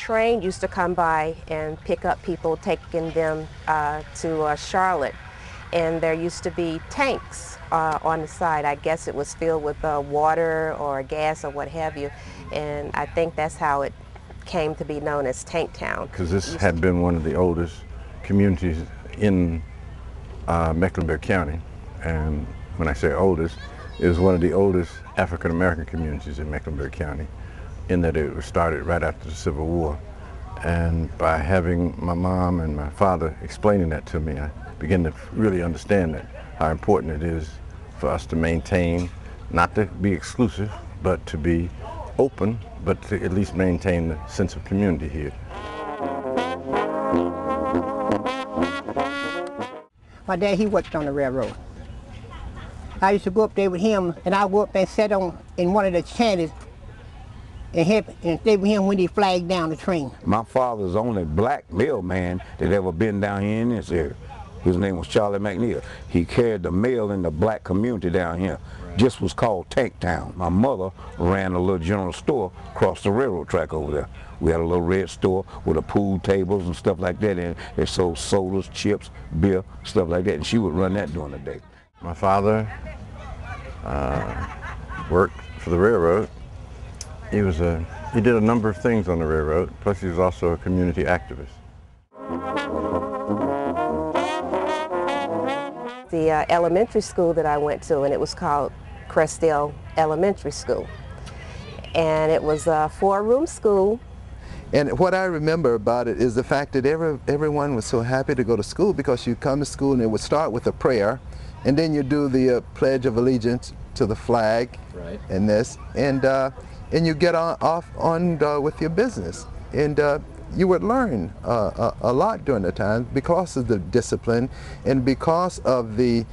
train used to come by and pick up people, taking them to Charlotte. And there used to be tanks on the side. I guess it was filled with water or gas or what have you. And I think that's how it came to be known as Tank Town. Because this had been one of the oldest communities in Mecklenburg County. And when I say oldest, it was one of the oldest African American communities in Mecklenburg County, in that it was started right after the Civil War. And by having my mom and my father explaining that to me, I began to really understand that how important it is for us to maintain, not to be exclusive, but to be open, but to at least maintain the sense of community here. My dad, he worked on the railroad. I used to go up there with him, and I go up there and sat on in one of the shanties and stay with him when he flagged down the train. My father's the only black mailman that ever been down here in this area. His name was Charlie McNeil. He carried the mail in the black community down here. Just was called Tank Town. My mother ran a little general store across the railroad track over there. We had a little red store with a pool tables and stuff like that, and they sold sodas, chips, beer, stuff like that, and she would run that during the day. My father worked for the railroad. He did a number of things on the railroad, plus he was also a community activist. The elementary school that I went to, and it was called Crestdale Elementary School. And it was a 4-room school. And what I remember about it is the fact that everyone was so happy to go to school, because you come to school and it would start with a prayer, and then you do the Pledge of Allegiance to the flag, right, and this, and you get off with your business. And you would learn a lot during the time because of the discipline and because of the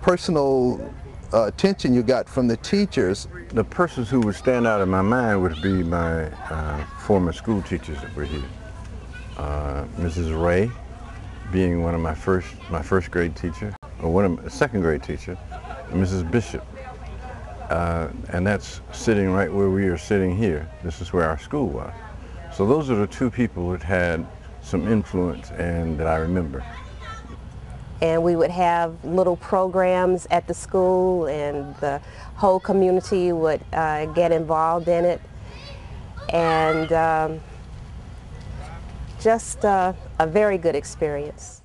personal attention you got from the teachers. The persons who would stand out in my mind would be my former school teachers that were here. Mrs. Ray being one of my first grade teacher, or second grade teacher, and Mrs. Bishop. And that's sitting right where we are sitting here. This is where our school was. So those are the two people that had some influence and that I remember. And we would have little programs at the school, and the whole community would get involved in it. And just a very good experience.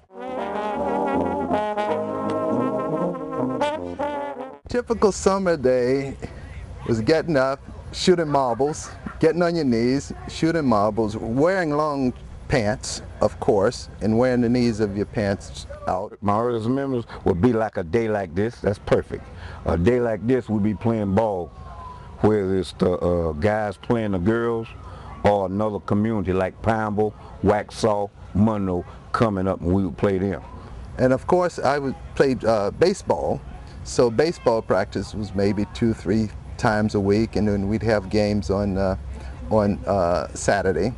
Typical summer day was getting up, shooting marbles, getting on your knees, shooting marbles, wearing long pants, of course, and wearing the knees of your pants out. My earliest memories would be like a day like this. That's perfect. A day like this, we'd be playing ball, whether it's the guys playing the girls or another community like Pineville, Waxhaw, Monroe coming up, and we would play them. And of course, I would play baseball. So baseball practice was maybe 2-3 times a week, and then we'd have games on Saturday.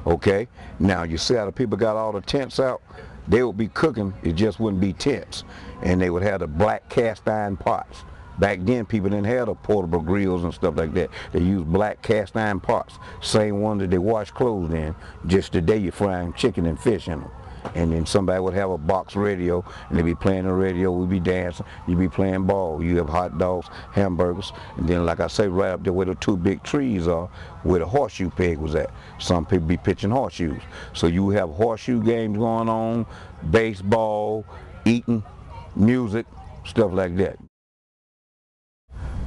Okay, now you see how the people got all the tents out? They would be cooking, it just wouldn't be tents. And they would have the black cast iron pots. Back then people didn't have the portable grills and stuff like that. They used black cast iron pots, same one that they wash clothes in, just today you're frying chicken and fish in them. And then somebody would have a box radio, and they'd be playing the radio, we'd be dancing, you'd be playing ball, you have hot dogs, hamburgers, and then like I say, right up there where the 2 big trees are, where the horseshoe peg was at. Some people be pitching horseshoes. So you have horseshoe games going on, baseball, eating, music, stuff like that.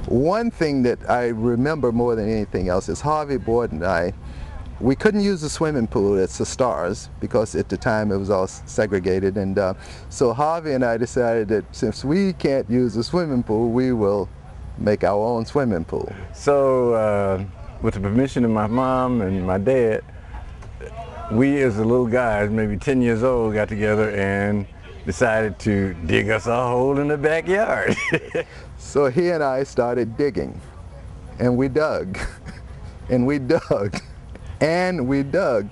One thing that I remember more than anything else is Harvey Boyd and I, we couldn't use the swimming pool at the Stars because at the time it was all segregated, and so Harvey and I decided that since we can't use the swimming pool, we will make our own swimming pool. So with the permission of my mom and my dad, we as the little guys, maybe 10 years old, got together and decided to dig us a hole in the backyard. So he and I started digging, and we dug, and we dug. And we dug.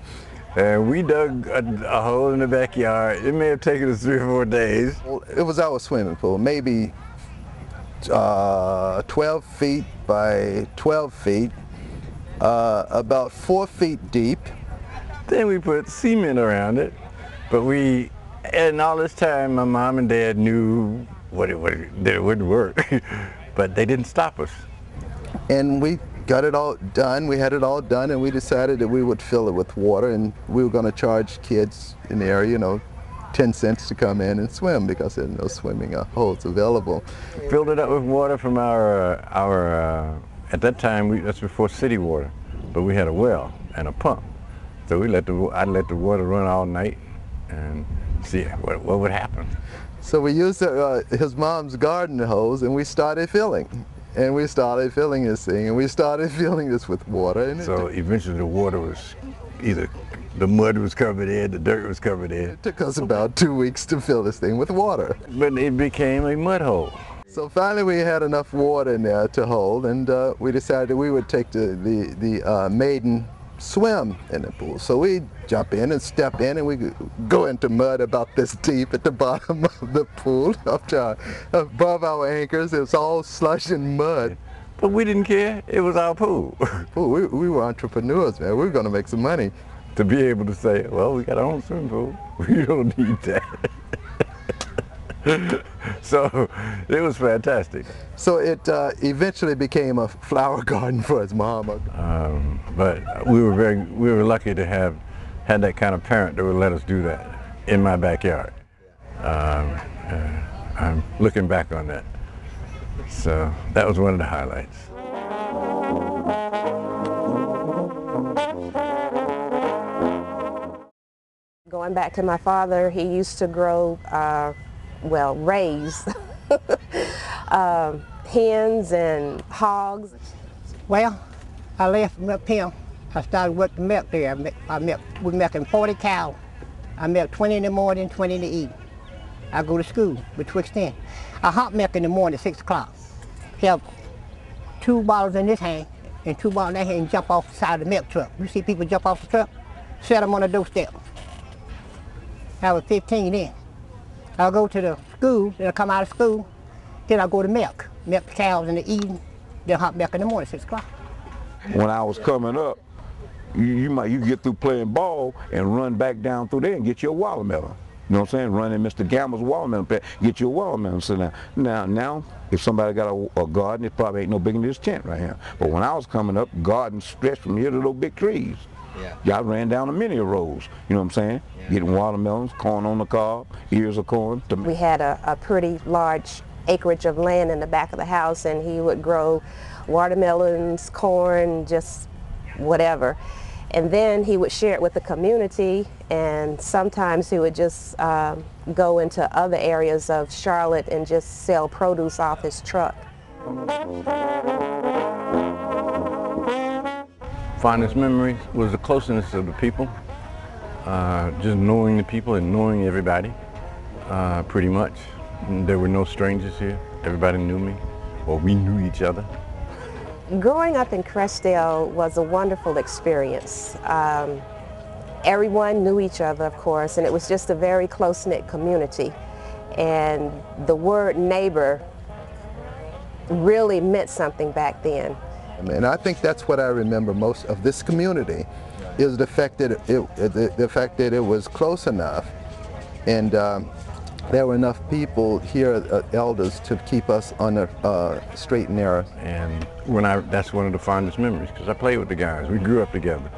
And we dug a hole in the backyard. It may have taken us 3 or 4 days. It was our swimming pool, maybe 12 feet by 12 feet. about 4 feet deep. Then we put cement around it, but and all this time my mom and dad knew that it wouldn't work, but they didn't stop us. And we got it all done. We had it all done, and we decided that we would fill it with water, and we were going to charge kids in the area, 10 cents to come in and swim, because there are no swimming holes available. Filled it up with water from our at that time, that's before city water, but we had a well and a pump. So I'd let the water run all night and see what would happen. So we used his mom's garden hose, and we started filling. And we started filling this thing, and we started filling this with water. And so eventually the water was either, the mud was covered in, the dirt was covered in. It took us about 2 weeks to fill this thing with water. But it became a mud hole. So finally we had enough water in there to hold, and we decided we would take the maiden swim in the pool. So we jump in and step in, and we go into mud about this deep at the bottom of the pool, up to above our anchors. It was all slush and mud. But we didn't care. It was our pool. We were entrepreneurs, man. We were going to make some money. To be able to say, well, we got our own swimming pool. We don't need that. So it was fantastic. So it eventually became a flower garden for his mama. But we were lucky to have had that kind of parent that would let us do that in my backyard. I'm looking back on that. So that was one of the highlights. Going back to my father, he used to grow, raise hens and hogs. Well, I left from up here. I started working milk there. We're milking 40 cows. I milk 20 in the morning, 20 in the evening. I go to school betwixt then. I hot milk in the morning at 6 o'clock. Have 2 bottles in this hand and 2 bottles in that hand, and jump off the side of the milk truck. You see people jump off the truck? Set them on the doorstep. I was 15 then. I'll go to the school, then I'll come out of school, then I'll go to milk the cows in the evening, then hot milk in the morning, 6 o'clock. When I was coming up, you get through playing ball and run back down through there and get your watermelon. You know what I'm saying? Run in Mr. Gamble's watermelon plant, get your watermelon. So now, if somebody got a garden, it probably ain't no bigger than this tent right here. But when I was coming up, gardens stretched from here to those big trees. Yeah. I ran down a many rows, you know what I'm saying? Yeah. Getting watermelons, corn on the cob, ears of corn. We had a pretty large acreage of land in the back of the house, and he would grow watermelons, corn, just whatever. And then he would share it with the community, and sometimes he would just go into other areas of Charlotte and just sell produce off his truck. Fondest memories was the closeness of the people, just knowing the people and knowing everybody, pretty much. There were no strangers here. Everybody knew me, or we knew each other. Growing up in Crestdale was a wonderful experience. Everyone knew each other, of course, and it was just a very close-knit community. And the word neighbor really meant something back then. And I think that's what I remember most of this community, is the fact that it was close enough, and there were enough people here, elders, to keep us on the straight and narrow. And that's one of the fondest memories, because I played with the guys. We grew up together.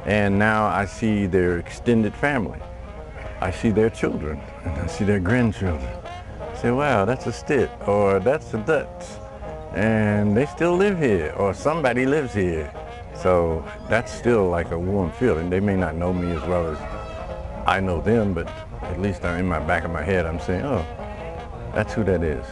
And now I see their extended family. I see their children, and I see their grandchildren. I say, wow, that's a Stitt, or that's a Dutz. And they still live here, or somebody lives here. So that's still like a warm feeling. They may not know me as well as I know them, but at least in my back of my head, I'm saying, oh, that's who that is.